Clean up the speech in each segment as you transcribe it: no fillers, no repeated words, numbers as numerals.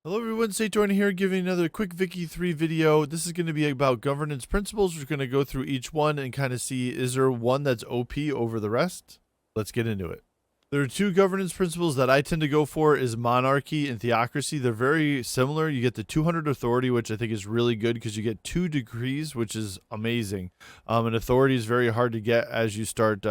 Hello everyone, Satorn here giving another quick Vicky 3 video. This is going to be about governance principles. We're going to go through each one and kind of see, is there one that's OP over the rest? Let's get into it. There are two governance principles that I tend to go for is monarchy and theocracy. They're very similar. You get the 200 authority, which I think is really good because you get 2 degrees, which is amazing. And authority is very hard to get as you start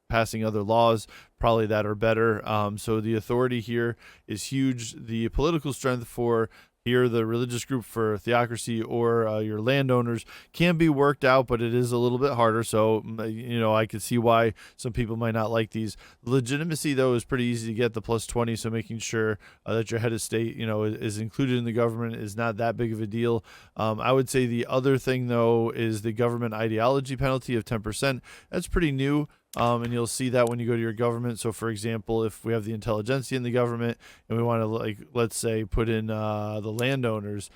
passing other laws probably that are better. So the authority here is huge. The political strength for here, the religious group for theocracy or your landowners can be worked out, but it is a little bit harder. So, I could see why some people might not like these. Legitimacy, though, is pretty easy to get the plus 20. So making sure that your head of state, is included in the government is not that big of a deal. I would say the other thing, though, is the government ideology penalty of 10%. That's pretty new. And you'll see that when you go to your government. So, for example, if we have the intelligentsia in the government and we want to, let's say, put in the landowners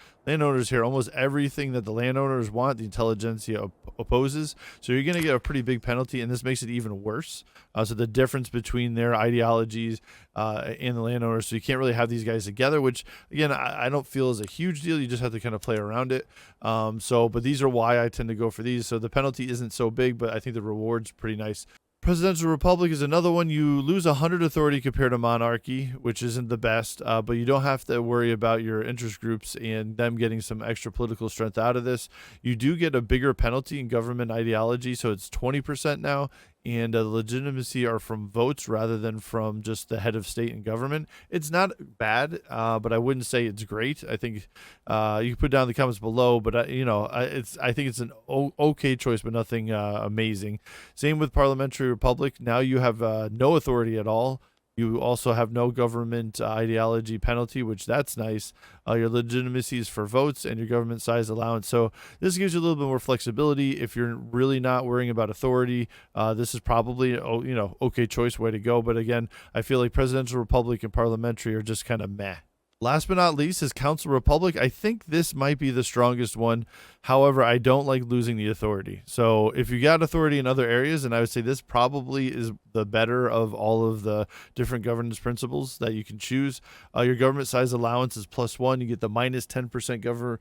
here, almost everything that the landowners want, the intelligentsia opposes. So you're going to get a pretty big penalty, and this makes it even worse. So the difference between their ideologies and the landowners, so you can't really have these guys together, which, again, I don't feel is a huge deal. You just have to kind of play around it. But these are why I tend to go for these. So the penalty isn't so big, but I think the reward's pretty nice. Presidential republic is another one. You lose 100 authority compared to monarchy, which isn't the best, but you don't have to worry about your interest groups and them getting some extra political strength out of this. You do get a bigger penalty in government ideology, so it's 20% now, and the legitimacy are from votes rather than from just the head of state and government. It's not bad, but I wouldn't say it's great. I think you can put down in the comments below, but I think it's an okay choice, but nothing amazing. Same with parliamentary republic. Now you have no authority at all. You also have no government ideology penalty, which that's nice. Your legitimacy is for votes and your government size allowance. So this gives you a little bit more flexibility. If you're really not worrying about authority, this is probably okay choice, way to go. But again, I feel like presidential republic and parliamentary are just kind of meh. Last but not least is Council Republic. I think this might be the strongest one. However, I don't like losing the authority. So if you got authority in other areas, and I would say this probably is the better of all of the different governance principles that you can choose. Your government size allowance is +1. You get the minus 10% government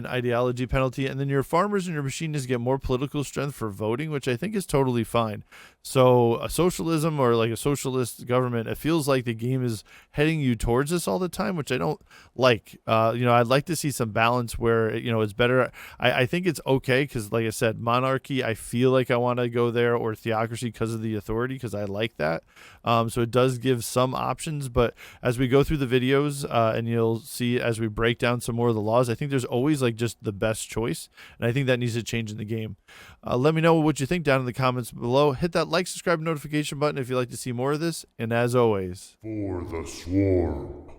ideology penalty. And then your farmers and your machinists get more political strength for voting, which I think is totally fine. So a socialism or like a socialist government, it feels like the game is heading you towards this all the time, which I don't like. I'd like to see some balance where, it's better. I think it's okay because, like I said, monarchy, I feel like I want to go there, or theocracy because of the authority, because I like that. So it does give some options, but as we go through the videos and you'll see as we break down some more of the laws, I think there's always like just the best choice, and I think that needs to change in the game. Let me know what you think down in the comments below. Hit that like, subscribe, notification button if you'd like to see more of this, and as always, for the swarm.